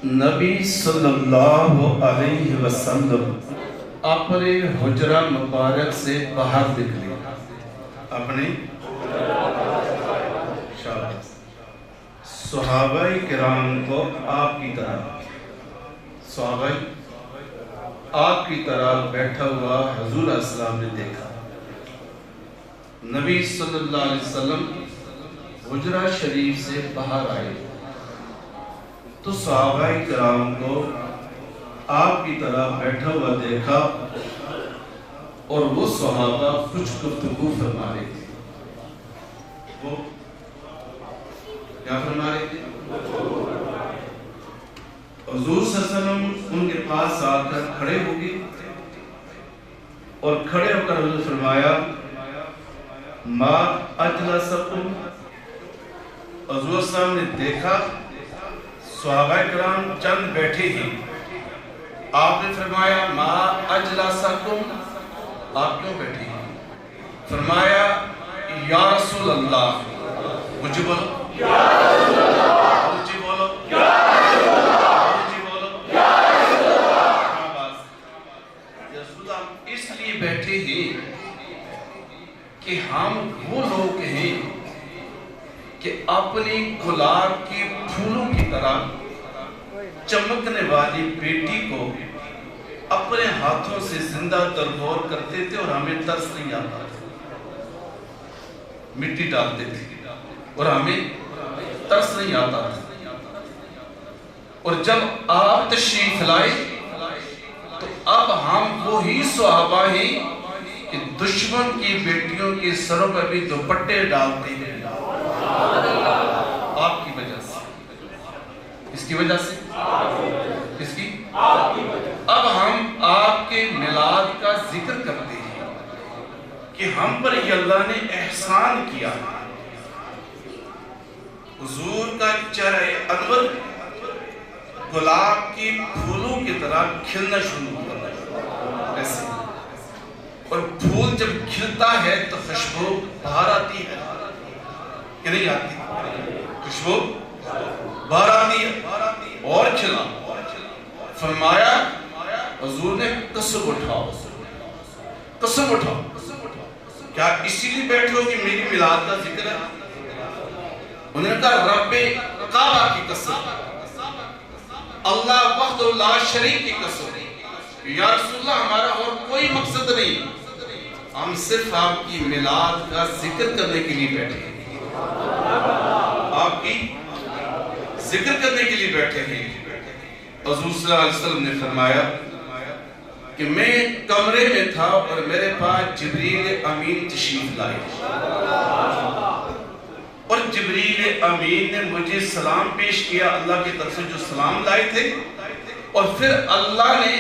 نبی صلی اللہ علیہ وسلم اپنے حجرہ مبارک سے باہر نکلے، اپنے صحابہ کرام کو آپ کی طرح بیٹھا ہوا حضور علیہ السلام نے دیکھا۔ نبی صلی اللہ علیہ وسلم حجرہ شریف سے باہر آئے تو صحابہ کرام کو آپ کی طرح بیٹھا ہوا دیکھا اور وہ صحابہ کچھ گفتگو فرما رہے تھے۔ وہ کیا فرما رہے تھے؟ حضور صلی اللہ علیہ وسلم ان کے پاس آ کر کھڑے ہو گئے اور کھڑے ہو کر حضور فرمایا ما اجلسکم۔ حضور صلی اللہ علیہ وسلم نے دیکھا صحابہ کرام چند بیٹھے ہیں، آپ نے فرمایا ما اجلسکم، آپ کیوں بیٹھے ہیں؟ فرمایا یا رسول اللہ، مجھے بولو یا رسول اللہ، مجھے بولو یا رسول اللہ، مجھے بولو یا رسول اللہ۔ یا رسول اللہ اس لیے بیٹھے ہیں کہ ہم وہ لوگ ہیں کہ اپنی گلاب کے پھولوں کی طرح چمکنے والی بیٹی کو اپنے ہاتھوں سے زندہ تربور کرتے تھے اور ہمیں ترس نہیں آتا، مٹی ڈالتے تھے اور ہمیں ترس نہیں آتا تھا۔ اور جب آپ تشریف لائے تو اب ہم وہی صحابہ ہیں کہ دشمن کی بیٹیوں کے سروں پر بھی دوپٹے ڈالتے ہیں، آپ کی وجہ سے، اس کی وجہ سے، اس کی اب ہم آپ کے میلاد کا ذکر کرتے ہیں کہ ہم پر یہ اللہ نے احسان کیا۔ حضور کا چہرہ انور گلاب کی پھولوں کی طرح کھلنا شروع ہوا ایسے، اور پھول جب کھلتا ہے تو خوشبو باہر آتی ہے کہ نہیں آتی؟ خوشبو باہر آتی ہے اور کھلا۔ فرمایا حضور نے قسم اٹھاؤ، قسم اٹھاؤ، کیا اسی لیے بیٹھے ہو کہ میری میلاد کا ذکر ہے؟ انہوں نے کہا رب کعبہ کی قسم، اللہ وحدہ لا شریک کی قسم، یا رسول اللہ ہمارا اور کوئی مقصد نہیں، ہم صرف آپ کی میلاد کا ذکر کرنے کے لیے بیٹھے ہیں، آپ کی ذکر کرنے کے لیے بیٹھے ہیں۔ حضور صلی اللہ علیہ وسلم نے فرمایا کہ میں کمرے میں تھا اور میرے پاس جبریل امین تشریف لائے اور جبریل امین نے مجھے سلام پیش کیا، اللہ کی طرف سے جو سلام لائے تھے، اور پھر اللہ نے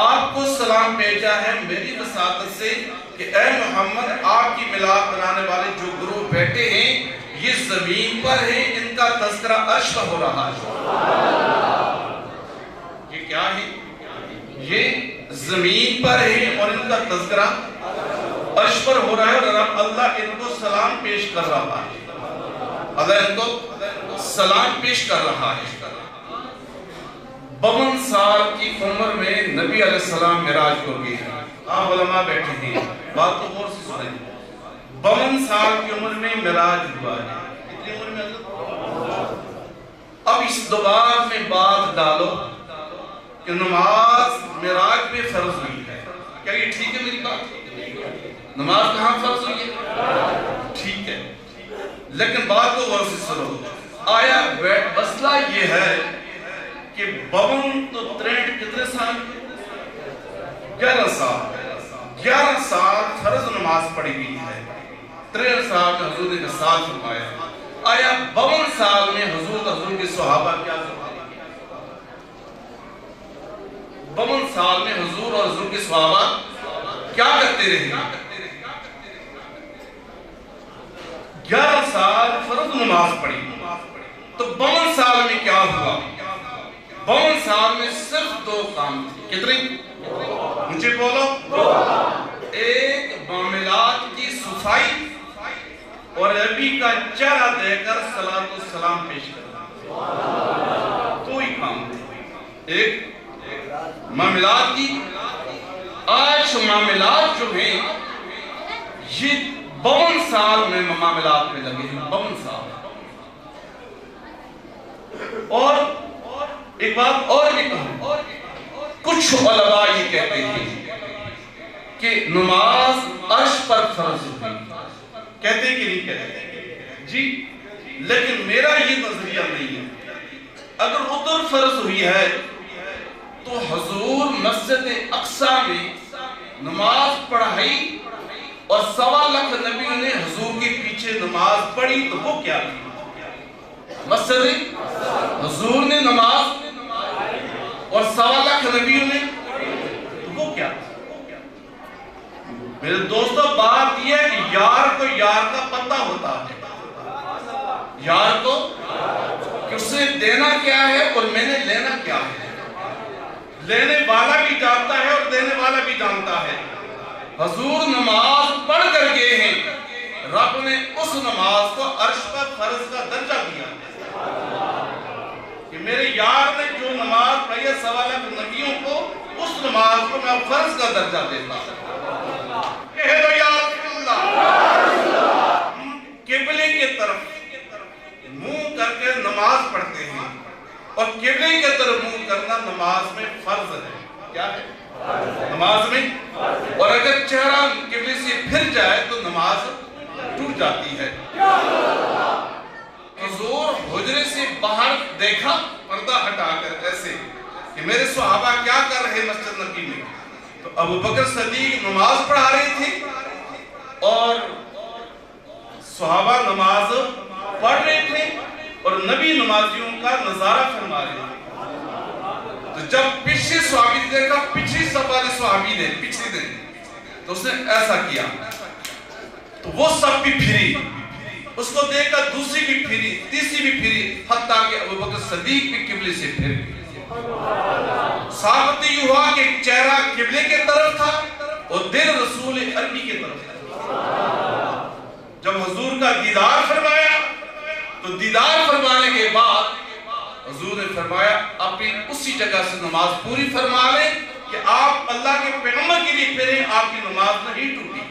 آپ کو سلام بھیجا ہے میری وساطت سے کہ اے محمد آپ کی میلاد منانے والے جو گروہ بیٹھے ہیں یہ زمین پر ہیں، ان کا تذکرہ عرش پر ہو رہا ہے۔ یہ کیا ہے؟ یہ زمین پر ہیں اور ان کا تذکرہ عرش پر ہو رہا ہے، اور اللہ ان کو سلام پیش کر رہا ہے، اللہ ان کو سلام پیش کر رہا ہے۔ 52 سال کی عمر میں نبی علیہ السلام معراج کو گئے ہیں، آپ علماء بیٹھے ہیں، بات تو غور سے سنیں۔ 52 سال کی عمر میں معراج ہوا ہے، کتنی عمر میں اب اس دوبار میں بات ڈالو کہ نماز معراج پہ فرض ہوئی ہے، کیا یہ ٹھیک ہے میری بات؟ نماز کہاں فرض ہوئی ہے؟ ٹھیک ہے، لیکن بات کو غور سے سنو۔ آیا مسئلہ یہ ہے کہ 52 تو 63 کتنے سال؟ 11 سال، 11 سال فرض نماز پڑھی گئی ہے، 63 سال میں حضور نے وصال فرمایا۔ آیا 52 سال میں حضور کے صحابہ کیا فرمایا؟ 52 سال میں حضور اور حضور کے صحابہ کیا کرتے رہے؟ 11 سال فرض نماز پڑھی تو 52 سال میں کیا ہوا؟ 52 سال میں صرف 2 کام تھے، کتنے؟ مجھے بولو، ایک معاملات کی صفائی اور نبی کا چہرہ دے کر صلاۃ و سلام پیش کرنا، 2 ہی کام تھے۔ ایک معاملات کی. آج معاملات جو ہیں یہ 52 سال میں معاملات میں لگے ہیں, 52 سال. اور ایک بات اور بھی کہوں, کچھ علماء یہ کہتے ہیں کہ نماز عرش پر فرض ہوئی. کہتے کہ نہیں کہتے جی, لیکن میرا یہ نظریہ نہیں ہے. اگر ادھر فرض ہوئی ہے تو حضور مسجد اقصیٰ میں نماز پڑھائی اور 1.25 لاکھ نبیوں نے حضور کے پیچھے نماز پڑھی, تو وہ کیا تھی؟ مسجد حضور نے نماز اور 1.25 لاکھ نبیوں نے, تو وہ کیا تھی؟ میرے دوستو, بات یہ ہے کہ یار کو یار کا پتہ ہوتا ہے. یار کو کہ اس نے دینا کیا ہے اور میں نے لینا کیا ہے. لینے والا بھی جانتا ہے اور دینے والا بھی جانتا ہے. حضور نماز پڑھ کر گئے ہیں, رب نے اس نماز کو عرش پر فرض کا درجہ دیا کہ میرے یار نے جو نماز پڑھی ہے 1.25 لاکھ نبیوں کو, اس نماز کو میں فرض کا درجہ دیتا ہوں. کہہ دو یا رسول اللہ. قبلے کی طرف منہ کر کے نماز پڑھتے ہیں, اور قبلے کی طرف منہ کرنا نماز میں فرض ہے. کیا ہے نماز میں؟ اور اگر چہرہ قبلے سے پھر جائے تو نماز ٹوٹ جاتی ہے. حضور حجرے سے باہر دیکھا پردہ ہٹا کر ایسے کہ میرے صحابہ کیا کر رہے مسجد نبی میں. تو ابو بکر صدیق نماز پڑھا رہے تھے اور صحابہ نماز پڑھ رہے تھے اور نبی نمازیوں کا نظارہ فرما رہے تھے. تو جب پچھلے صحابی نے دیکھا, پچھلی صف والے صحابی نے پچھلی دن, تو اس نے ایسا کیا تو وہ سب بھی پھری, اس کو دیکھ کر دوسری بھی پھری, تیسری بھی پھری, حتیٰ کہ ابو بکر صدیق بھی قبلے سے پھر گئے. ثابت یہ ہوا کہ چہرہ قبلے کے طرف تھا اور دل رسول عربی کے طرف تھا. جب حضور کا دیدار فرمایا تو دیدار فرمانے کے بعد حضور نے فرمایا آپ اسی جگہ سے نماز پوری فرما لیں کہ آپ اللہ کے پیغمبر کے لیے پھریں, آپ کی نماز نہیں ٹوٹی.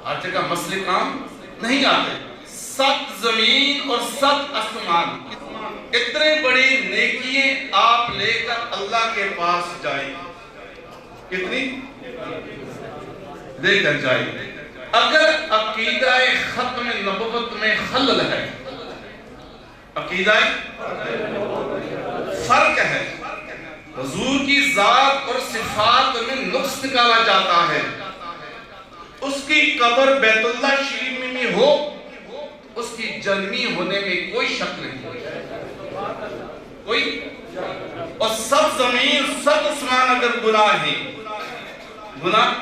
ہر جگہ مسئلے کام نہیں آتے. 7 زمین اور 7 آسمان, اتنے بڑی نیکیاں آپ لے کر اللہ کے پاس جائیں, کتنی لے کر جائیں. اگر عقیدہ ختم نبوت میں خلل ہے, عقیدہ فرق ہے, حضور کی ذات اور صفات میں نقص نکالا جاتا ہے, اس کی قبر بیت اللہ شریف میں ہو, اس کی جنمی ہونے میں کوئی شک نہیں کوئی. اور 7 زمین 7 آسمان اگر گناہ ہے, گناہ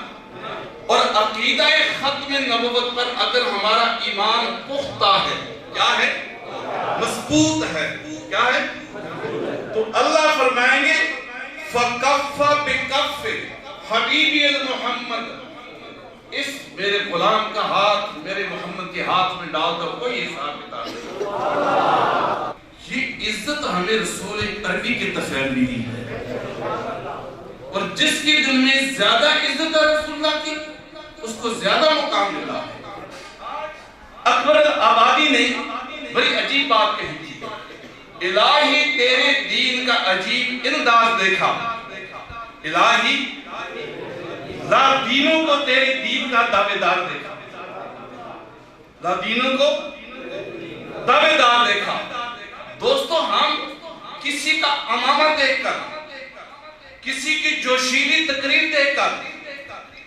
اور عقیدہ ختم نبوت پر اگر ہمارا ایمان پختہ ہے, کیا ہے, مضبوط ہے, کیا ہے, تو اللہ فرمائیں گے فَقَفَّ بِقَفِّ حبیبی محمد, اس میرے غلام کا ہاتھ میرے محمد کے ہاتھ میں ڈال دو, کوئی حساب کتاب نہیں. یہ عزت ہمیں رسول عربی کے تفعیل ملی ہے, اور جس کے دل میں زیادہ عزت ہے رسول اللہ کی, اس کو زیادہ مقام ملا ہے. اکبر آبادی نے بڑی عجیب بات کہی تھی, الہی تیرے دین کا عجیب انداز دیکھا, الہی لا دینوں کو تیرے دین کا دعوے دار دیکھا, لا دینوں کو دعوے دار دیکھا. دوستو, ہم کسی کا امامہ دیکھ کر, کسی کی جوشیلی تقریر دیکھ کر,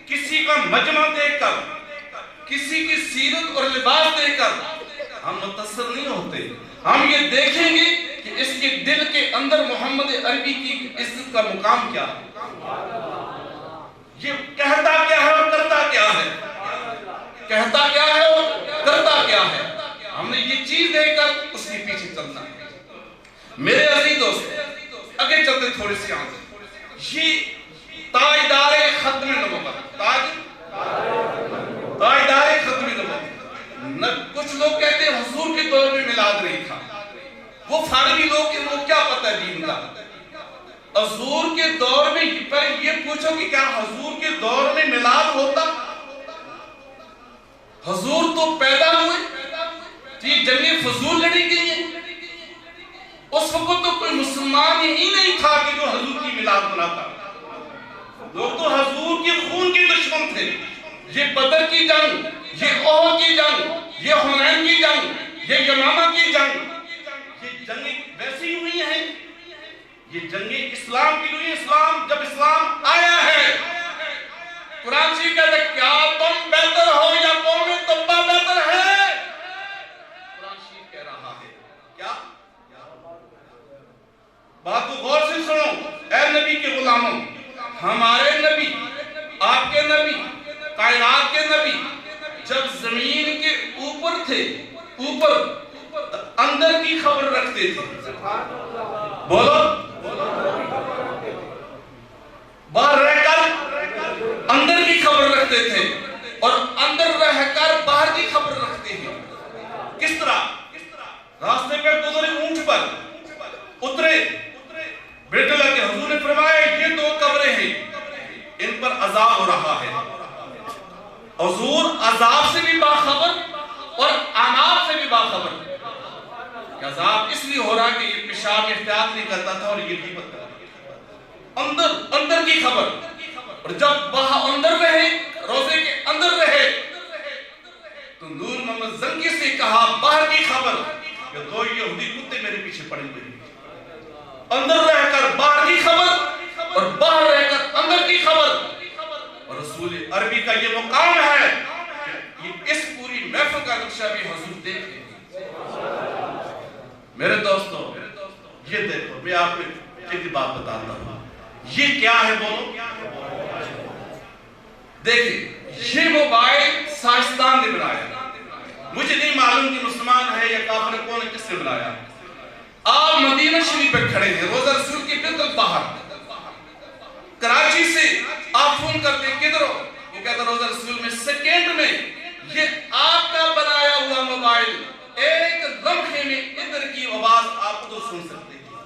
کسی کا مجمع دیکھ کر, کسی کی سیرت اور لباس دیکھ کر ہم متاثر نہیں ہوتے. ہم یہ دیکھیں گے کہ اس کے دل کے اندر محمد عربی کی عزت کا مقام کیا ہے, یہ کہتا کیا ہے اور کرتا کیا ہے, کہتا کیا ہے اور کرتا کیا ہے. ہم نے یہ چیز دیکھ کر اس کے پیچھے چلنا ہے. میرے عزیز دوست, آگے چلتے تھوڑی سی آنکھ. یہ تاجدار ختم نبوت, تاجدار ختم نبوت. کچھ لوگ کہتے ہیں حضور کے دور میں میلاد نہیں تھا, وہ فارغی لوگ ان کو کیا پتہ ہے دین کا. حضور کے دور میں یہ پوچھو کہ کیا حضور کے دور میں میلاد ہوتا؟ حضور تو پیدا ہوئے، یہ جنگ فضول لڑی گئی ہیں۔ اس وقت تو کوئی مسلمان ہی نہیں تھا کہ جو حضور کی میلاد مناتا۔ لوگ تو حضور کے خون کے دشمن تھے۔ یہ بدر کی جنگ، یہ احد کی جنگ، یہ حنین کی جنگ، یہ یمامہ کی جنگ، یہ جنگیں ویسی ہوئی ہیں، یہ جنگیں اسلام کی ہوئی۔ جب اسلام آیا ہے، قرآن شریف کہتا ہے کیا تم بہتر ہو یا قوم تبا بہتر ہے؟ قرآن شریف کہہ رہا ہے کیا؟ بات کو غور سے سنو اے نبی کے غلاموں، ہمارے نبی، آپ کے نبی، کائنات کے نبی جب زمین کے اوپر تھے، اوپر اندر کی خبر رکھتے تھے۔ بولو، باہر رہ کر اندر کی خبر رکھتے تھے اور اندر رہ کر باہر کی خبر رکھتے ہیں۔ کس طرح؟ راستے پہ گزرے اونٹ پر اترے، بیٹے لگے، حضور نے فرمایا یہ دو قبریں ہیں، ان پر عذاب ہو رہا ہے۔ حضور عذاب سے بھی باخبر اور عذاب سے بھی باخبر۔ عذاب اس لیے ہو رہا کہ یہ پیشاب احتیاط نہیں کرتا تھا اور یہ غیبت کرتا تھا۔ اندر کی خبر، اور جب وہاں اندر رہے، روزے کے اندر رہے، تو نور محمد زنگی سے کہا باہر کی خبر کہ دو یہودی کتے میرے پیچھے پڑے ہوئے ہیں۔ اندر رہ کر باہر کی خبر اور باہر رہ کر اندر کی خبر، اور رسول عربی کا یہ مقام ہے کہ اس پوری محفل کا نقشہ بھی حضور دیکھ لیں۔ میرے دوستو، یہ دیکھو، میں آپ کو ایک بات بتاتا ہوں، یہ کیا ہے بولو؟ دیکھیں، یہ موبائل سائنسدان نے بنایا، مجھے نہیں معلوم کہ مسلمان ہے یا کافر، کون ہے، کس نے بنایا۔ آپ مدینہ شریف پہ کھڑے ہیں، روزہ رسول کی بالکل باہر، کراچی سے آپ فون کرتے ہیں کدھر ہو، وہ کہتا روزہ رسول میں، سیکنڈ میں یہ آپ کا بنایا ہوا موبائل ایک لمحے میں ادھر کی آواز آپ ادھر سن سکتے ہیں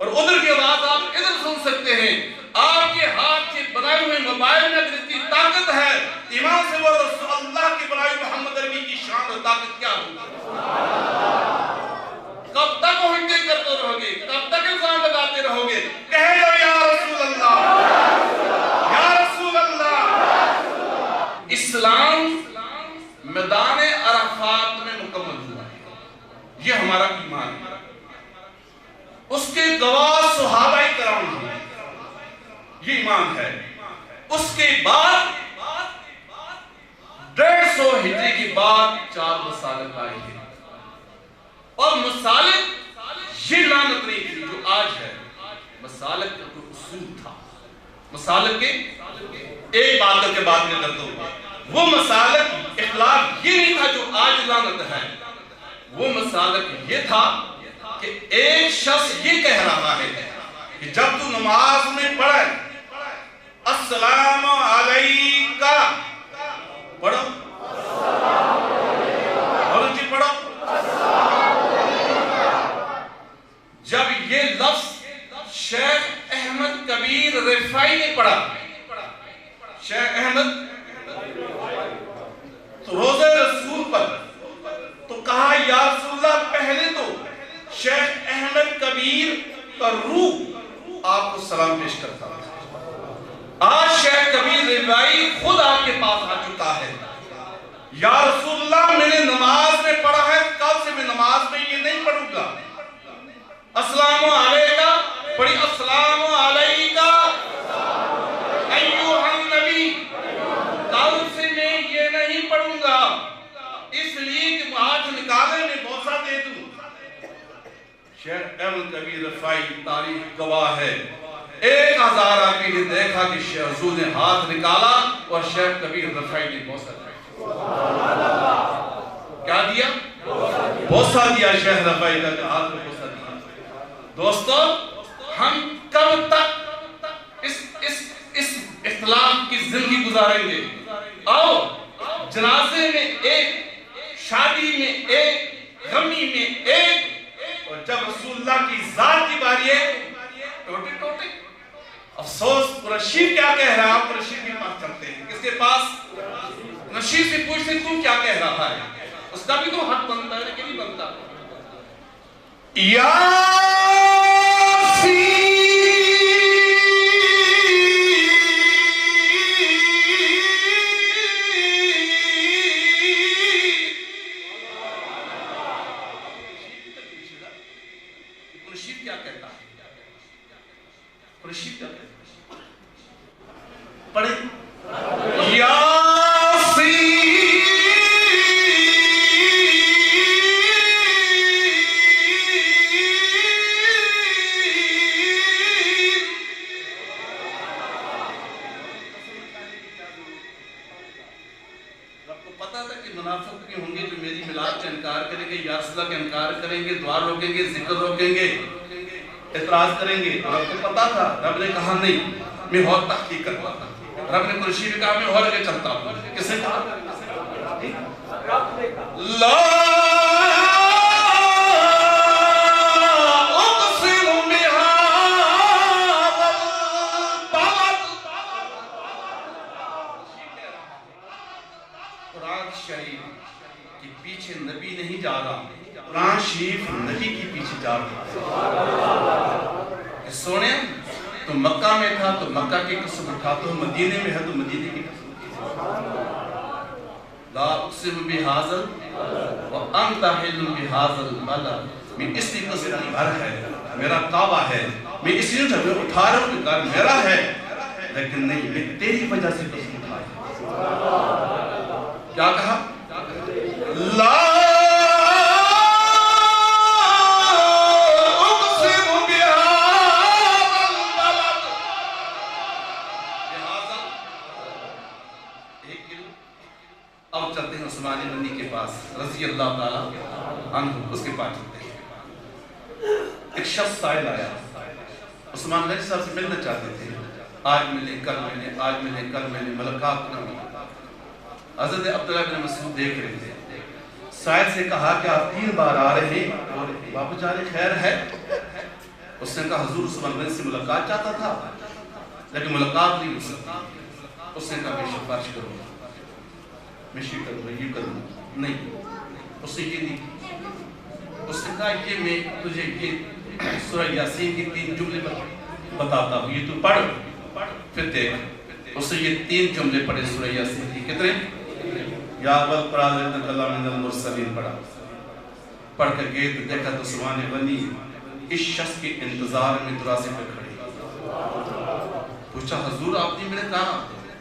اور ادھر کی آواز آپ ادھر سن سکتے ہیں۔ آپ کے ہاتھ سے بنائے ہوئے موبائل میں اگر اتنی طاقت ہے، ایمان سے وہ رسول اللہ کی بنائی محمد عربی کی شان اور طاقت کیا ہوگی؟ کب تک ہنڈے کرتے رہو گے؟ کب تک الزام لگاتے رہو گے؟ کہہ لو یا رسول اللہ، یا رسول اللہ۔ اسلام میدان عرفات میں مکمل ہوا ہے، یہ ہمارا ایمان ہے۔ اس کے گواہ صحابہ کرام ہیں، یہ ایمان ہے۔ اس کے بعد 150 ہجری کے بعد 4 مسالک آئی ہیں، اور مسالک یہ لعنت نہیں تھی جو آج ہے، مسالک کا کوئی اصول تھا۔ مسالک کے ایک بات کر کے بات میں کرتا ہوں، وہ مسالک اخلاق یہ نہیں تھا جو آج لعنت ہے، وہ مسالک یہ تھا کہ ایک شخص یہ کہہ رہا ہے کہ جب تو نماز میں پڑھے السلام علیکہ، پڑھو اور جی پڑھو، جب یہ لفظ شیخ احمد کبیر رفاعی نے پڑھا، شیخ احمد تو روزہ رسول پر، تو کہا یا رسول اللہ، پہلے تو شیخ احمد کبیر کا روح آپ کو سلام پیش کرتا ہے، آج شیخ کبیر رفاعی خود آپ کے پاس آ چکا ہے۔ یا رسول اللہ، میں نے نماز میں پڑھا ہے، کل سے میں نماز میں یہ نہیں پڑھوں گا، السلام علیکہ پڑھی، السلام علیکہ ایوہ النبی، کل سے میں یہ نہیں پڑھوں گا، اس لیے کہ ہاتھ نکالے میں بوسہ دے دوں۔ شیخ احمد کبیر رفاعی تاریخ گواہ ہے، 1000 آدمی نے دیکھا کہ شیخ حضور نے ہاتھ نکالا اور شیخ کبیر رفاعی نے بوسہ دیا۔ کیا دیا؟ بوسہ دیا، شیخ رفاعی کا ہاتھ میں بوسہ دیا۔ دوستو، ہم کب تک اس اختلاف کی زندگی گزاریں گے؟ آؤ، جنازے میں ایک، شادی میں ایک، غمی میں ایک، اور جب رسول اللہ کی ذات کی باری ہے، ٹوٹے ٹوٹے کا بھی تو حق بنتا ہے کہ نہیں بنتا؟ قرشید کیا کہتا ہے؟ قرشید کیا کہتا ہے؟ پڑھیں منافق بھی ہوں گے جو میری ملاد کا انکار کریں گے، یا رسول اللہ کا انکار کریں گے، دعا روکیں گے، ذکر روکیں گے، اعتراض کریں گے. رب کو پتا تھا. رب نے کہا نہیں، میں اور تحقیق کرتا تھا. رب نے قریشی میں کہا میں اور آگے چلتا ہوں. کس نے کہا؟ لا اقسم بهذا البلد. قرآن شریف کے پیچھے نبی نہیں جا رہا، قرآن شریف نبی کے پیچھے جا رہا. سونے تو مکہ میں تھا تو مکہ کی قسم اٹھا، تو مدینے میں ہے تو مدینے کی قسم. لا اقسم بهذا وانت حل بهذا البلد. میں اس لیے قسم کی گھر ہے، میرا کعبہ ہے، میں اس لیے اٹھا رہا ہوں کہ گھر میرا ہے، لیکن نہیں، میں تیری وجہ سے قسم اٹھایا. کیا کہا؟ لا اب چلتے ہیں عثمان غنی کے پاس رضی اللہ تعالیٰ عنہ. اس کے پاس چلتے ہیں. ایک شخص سائل آیا، عثمان غنی صاحب سے ملنا چاہتے تھے. آج ملیں، کل ملیں، آج ملیں، کل ملیں، ملاقات نہ ہوئی. حضرت عبداللہ بن مسعود دیکھ رہے تھے. سائل سے کہا کہ آپ 3 بار آ رہے ہیں اور واپس جانے خیر ہے؟ اس نے کہا حضور عثمان غنی سے ملاقات چاہتا تھا لیکن ملاقات نہیں ہو سکتی. اس نے کہا میں سفارش کروں گا، میں یہ کروں گا، یہ کروں گا. نہیں، اس نے یہ نہیں کی. اس نے کہا کہ میں تجھے یہ سورہ یاسین کی 3 جملے بتاتا ہوں، یہ تو پڑھ پھر دیکھ. اس نے یہ 3 جملے پڑھے سورہ یاسین کی. کتنے؟ یا اول پرازت اللہ من المرسلین پڑھا. پڑھ کر گئے تو دیکھا تو عثمان غنی اس شخص کے انتظار میں دروازے پہ کھڑے. پوچھا حضور آپ نے؟ میں نے کہا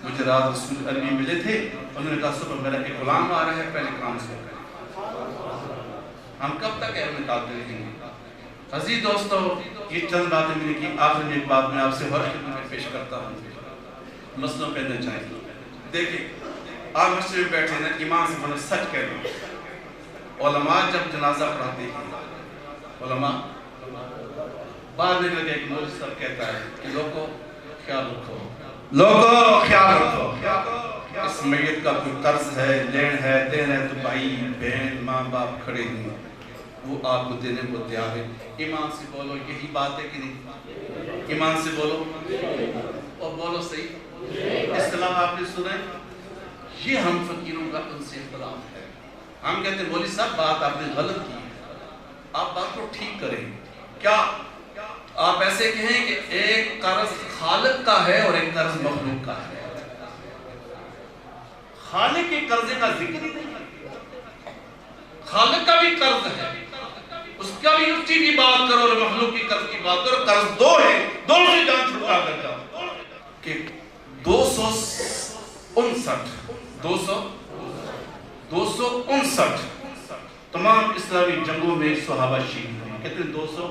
مجھے رات رسول عربی ملے تھے، انہوں نے کہا صبح میرا ایک غلام آ رہا ہے، پہلے کام سے کریں. ہم کب تک اہم نکالتے رہیں گے؟ عزیز دوستو، یہ چند باتیں میں نے کی. آخر میں ایک بات میں آپ سے ہر خدمت میں پیش کرتا ہوں، مسئلوں پہ نہ چاہیں. دیکھیں آپ مسجد میں بیٹھے نا، ایمان سے میں سچ کہہ رہا ہوں، علماء جب جنازہ پڑھاتے ہیں، علماء بعد میں ایک مولوی صاحب کہتا ہے کہ لوگوں خیال رکھو، لوگوں خیال رکھو، اس میت کا کوئی قرض ہے، لین ہے، دین ہے، تو بھائی بہن ماں باپ کھڑے ہیں، وہ آپ کو دینے کو تیار ہے. ایمان سے بولو، یہی بات ہے کہ نہیں؟ ایمان سے بولو اور بولو صحیح. اصطلاح آپ نے سنا ہے؟ یہ ہم فقیروں کا ان سے اختلاف ہے. ہم کہتے ہیں مولوی صاحب بات آپ نے غلط کی ہے، آپ بات کو ٹھیک کریں. کیا آپ ایسے کہیں کہ ایک قرض خالق کا ہے اور ایک قرض مخلوق کا ہے؟ خالق کے قرضے کا ذکر ہی نہیں ہے. خالق کا بھی قرض ہے، اس کا بھی اس کی بات کرو اور مخلوق کی قرض کی بات کرو. قرض 2 ہے، دونوں سے جان چھڑکا کر جاؤ. کہ 259 تمام اسلامی جنگوں میں صحابہ شہید ہوئے. کتنے؟ 200.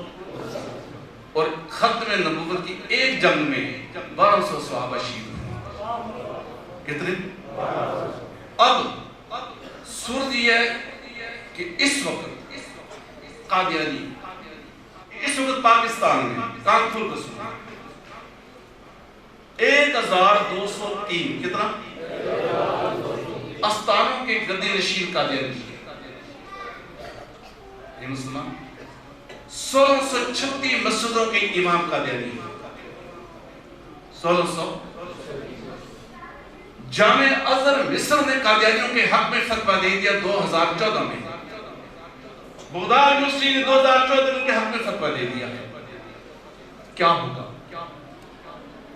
اور ختم نبوت کی ایک جنگ میں 1200 صحابہ شہید ہوئے. کتنے؟ اب صورت یہ ہے کہ اس وقت قادیانی، اس وقت پاکستان میں کانپور کا صورت 1203 کتنا استانوں کے گدی نشین قادیانی. یہ مسلمان 1636 مسجدوں کے امام قادیانی. 1600 جامع ازہر مصر نے قادیانیوں کے حق میں فتویٰ دے دیا 2014 میں. بغداد یونیورسٹی نے 2014 میں کے حق میں فتویٰ دے دیا ہے. کیا ہوگا؟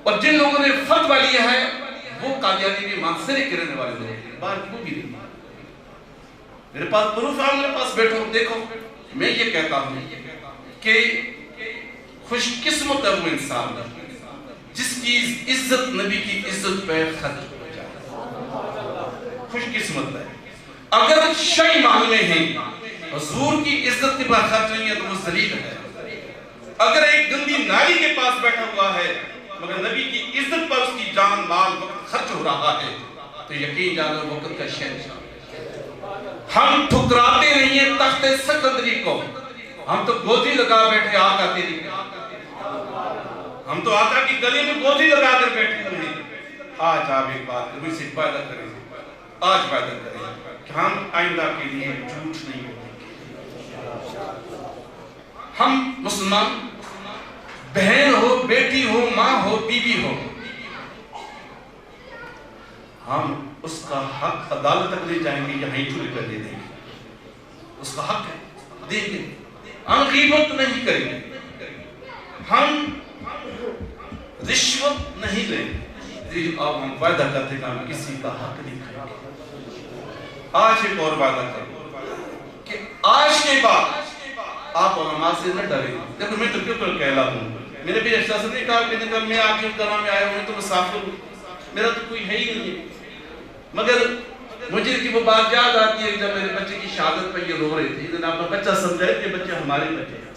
اور جن لوگوں نے فتویٰ لیا ہے وہ قادیانی بھی مانسرے کے رہنے والے لوگ ہیں. بار کیوں بھی نہیں؟ میرے پاس پروف ہے، میرے پاس بیٹھو دیکھو. میں یہ کہتا ہوں کہ خوش قسمت ہے وہ انسان جس کی عزت نبی کی عزت پہ خرچ ہو جائے. خوش قسمت ہے. اگر شیء معلوم ہیں حضور کی عزت کے پر خرچ نہیں ہے تو وہ ذلیل ہے. اگر ایک گندی نالی کے پاس بیٹھا ہوا ہے مگر نبی کی عزت پر اس کی جان مال وقت خرچ ہو رہا ہے تو یقین جانو وقت کا شہنشاہ. ہم ٹھکراتے نہیں ہیں تخت سکندری کو. ہم تو گودی لگا بیٹھے آقا تیری. ہم تو آقا کی گلی میں گودی لگا کر بیٹھے ہوئے ہیں. آج آپ ایک بات مجھ سے پیدا کریں، آج پیدا کریں کہ ہم آئندہ کے لیے جھوٹ نہیں بولیں گے. ہم مسلمان بہن ہو، بیٹی ہو، ماں ہو، بیوی ہو، ہم اس کا حق عدالت تک لے جائیں گے، یہاں ہی چوری کر دے دیں گے. اس کا حق ہے دیں گے. ہم غیبت نہیں کریں گے، ہم رشوت نہیں لیں گے. لیکن اب ہم وعدہ کرتے کہ ہم کسی کا حق نہیں کھائیں گے. آج ایک اور وعدہ کریں کہ آج کے بعد آپ علماء سے نہ ڈریں. دیکھو میں تو کیوں کہلا ہوں. میرے بھی احساس نہیں کہا کہ میں آگے کرنا میں آیا ہوں تو مسافر ہوں، میرا تو کوئی ہے ہی نہیں ہے. مگر مجھے کی وہ بات یاد آتی ہے جب میرے بچے کی شہادت پہ یہ رو رہے تھے. لیکن آپ بچہ سمجھائے کہ بچے ہمارے بچے ہیں.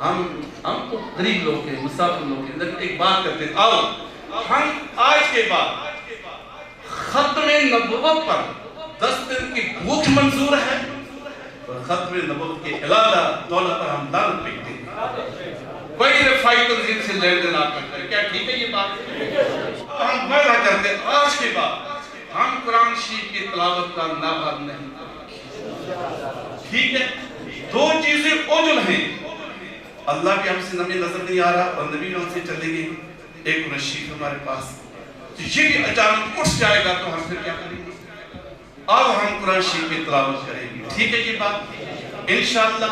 ہم تو غریب لوگ ہیں، مسافر لوگ ہیں. لیکن ایک بات کرتے ہیں، آؤ ہم آج کے بعد ختم نبوت پر 10 دن کی بھوک منظور ہے اور ختم نبوت کے علاوہ دولت پر ہم لعنت پھینکتے ہیں. کوئی رفائی تنظیم سے لین دین آپ کرتے ہیں. کیا ٹھیک ہے یہ بات؟ ہم وعدہ کرتے ہیں آج کے بعد ہم قرآن شریف کی تلاوت کا نابد نہیں کریں. ٹھیک ہے؟ 2 چیزیں اوجل ہیں. اللہ بھی ہم سے نبی نظر نہیں آ رہا اور نبی بھی ہم سے چلے گئے. ایک قرآن شریف ہمارے پاس تو یہ بھی اچانک اٹھ جائے گا تو ہم پھر کیا کریں گے؟ اب ہم قرآن شریف کی تلاوت کریں گے. ٹھیک ہے یہ بات؟ انشاءاللہ